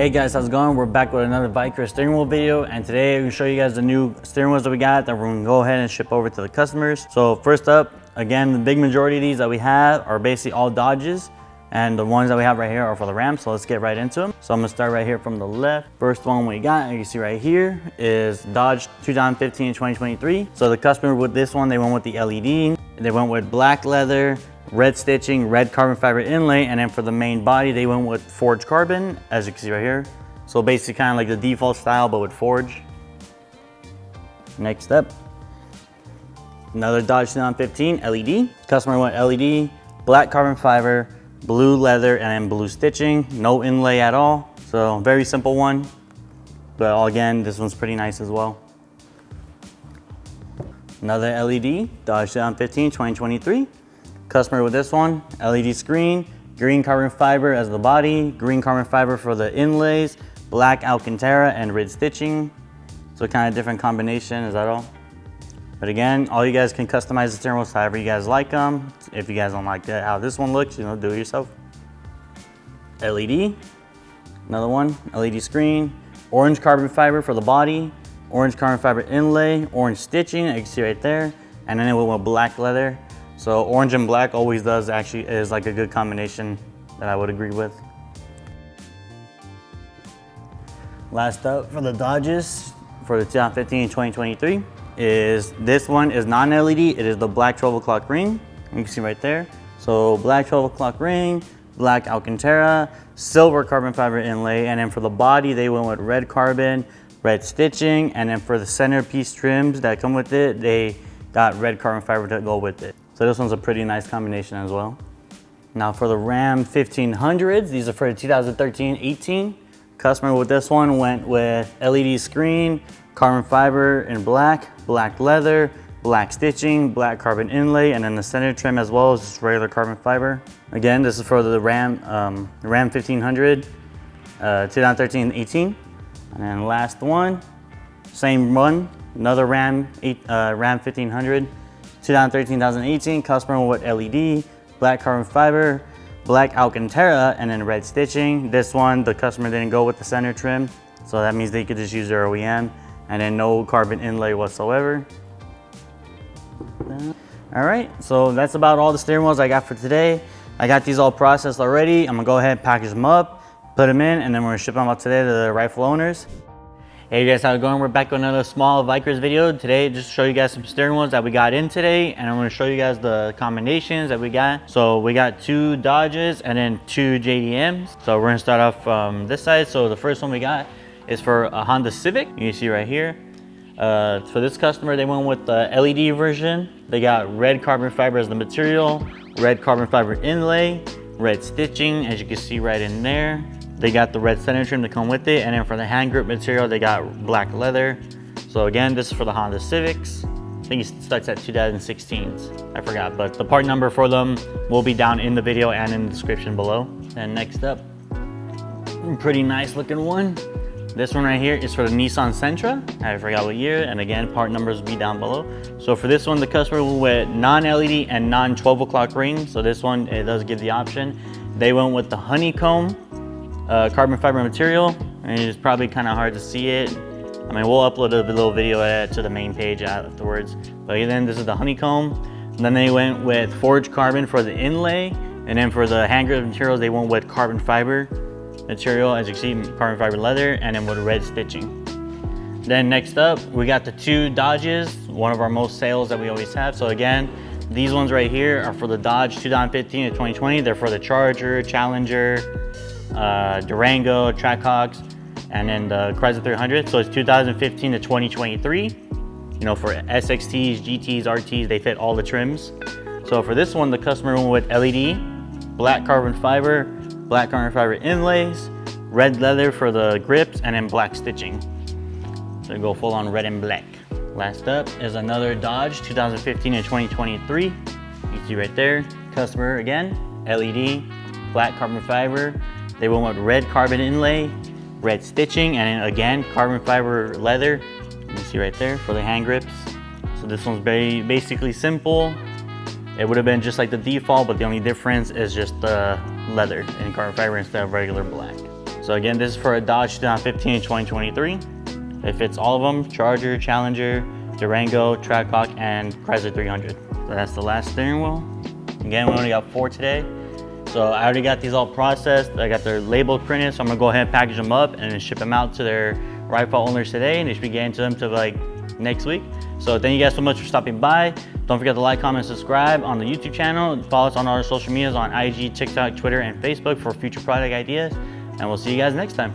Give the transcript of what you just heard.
Hey guys, how's it going? We're back with another Vicrez steering wheel video, and today I'm gonna show you guys the new steering wheels that we got that we're gonna go ahead and ship over to the customers. So first up, again, the big majority of these that we have are basically all Dodges, and the ones that we have right here are for the Ram. So let's get right into them. So I'm gonna start right here from the left. First one we got, you can see right here, is Dodge 2015 and 2023. So the customer with this one, they went with the LED. They went with black leather, red stitching, red carbon fiber inlay, and then for the main body, they went with forged carbon, as you can see right here. So basically kind of like the default style, but with forge. Next up, another Dodge 2015 LED. Customer went LED, black carbon fiber, blue leather, and then blue stitching. No inlay at all. So very simple one. But again, this one's pretty nice as well. Another LED, Dodge 2015, 2023. Customer with this one, LED screen, green carbon fiber as the body, green carbon fiber for the inlays, black Alcantara and red stitching. So kind of different combination, is that all? But again, all you guys can customize the steering wheels however you guys like them. If you guys don't like that, how this one looks, you know, do it yourself. LED, another one, LED screen, orange carbon fiber for the body, orange carbon fiber inlay, orange stitching, you can see right there, and then it went with black leather. So orange and black always is like a good combination that I would agree with. Last up for the Dodges for the 2015 and 2023 is this one is non-LED. It is the black 12 o'clock ring. You can see right there. So black 12 o'clock ring, black Alcantara, silver carbon fiber inlay, and then for the body they went with red carbon, red stitching, and then for the centerpiece trims that come with it, they got red carbon fiber to go with it. So this one's a pretty nice combination as well. Now for the Ram 1500s, these are for the 2013-18. Customer with this one went with LED screen, carbon fiber in black, black leather, black stitching, black carbon inlay, and then the center trim as well as just regular carbon fiber. Again, this is for the Ram 1500, 2013-18. And then last one, same one, another Ram 1500. 2013-2018, customer with LED, black carbon fiber, black Alcantara, and then red stitching. This one, the customer didn't go with the center trim, so that means they could just use their OEM, and then no carbon inlay whatsoever. All right, so that's about all the steering wheels I got for today. I got these all processed already. I'm gonna go ahead and package them up, put them in, and then we're gonna ship them out today to the rightful owners. Hey guys, how's it going? We're back with another small Vicrez video. Today, just to show you guys some steering wheels that we got in today, and I'm going to show you guys the combinations that we got. So we got 2 Dodges and then 2 JDMs. So we're going to start off from this side. So the first one we got is for a Honda Civic. You can see right here. For this customer, they went with the LED version. They got red carbon fiber as the material, red carbon fiber inlay, red stitching, as you can see right in there. They got the red center trim to come with it, and then for the hand grip material, they got black leather. So again, this is for the Honda Civics. I think it starts at 2016s. I forgot, but the part number for them will be down in the video and in the description below. And next up, pretty nice looking one. This one right here is for the Nissan Sentra. I forgot what year, and again, part numbers will be down below. So for this one, the customer went non-LED and non-12 o'clock ring. So this one, it does give the option. They went with the honeycomb carbon fiber material, and it's probably kind of hard to see it. I mean, we'll upload a little video to the main page afterwards. But then this is the honeycomb. And then they went with forged carbon for the inlay, and then for the hand grip materials, they went with carbon fiber material, as you can see, carbon fiber leather, and then with red stitching. Then next up, we got the 2 Dodges, one of our most sales that we always have. So again, these ones right here are for the Dodge 2015 to 2020. They're for the Charger, Challenger, Durango, Trackhawks, and then the Chrysler 300. So it's 2015 to 2023. You know, for SXTs, GTs, RTs, they fit all the trims. So for this one, the customer went with LED, black carbon fiber inlays, red leather for the grips, and then black stitching. So go full on red and black. Last up is another Dodge 2015 and 2023. You can see right there. Customer again, LED, black carbon fiber. They went with red carbon inlay, red stitching, and then again, carbon fiber leather. You can see right there for the hand grips. So this one's basically simple. It would have been just like the default, but the only difference is just the leather and carbon fiber instead of regular black. So again, this is for a Dodge 2015 and 2023. It fits all of them: Charger, Challenger, Durango, Trackhawk, and Chrysler 300. So that's the last steering wheel. Again, we only got 4 today. So I already got these all processed. I got their label printed, so I'm gonna go ahead and package them up and then ship them out to their rightful owners today, and they should be getting to them to like next week. So thank you guys so much for stopping by. Don't forget to like, comment, subscribe on the YouTube channel. Follow us on all our social medias on IG, TikTok, Twitter, and Facebook for future product ideas. And we'll see you guys next time.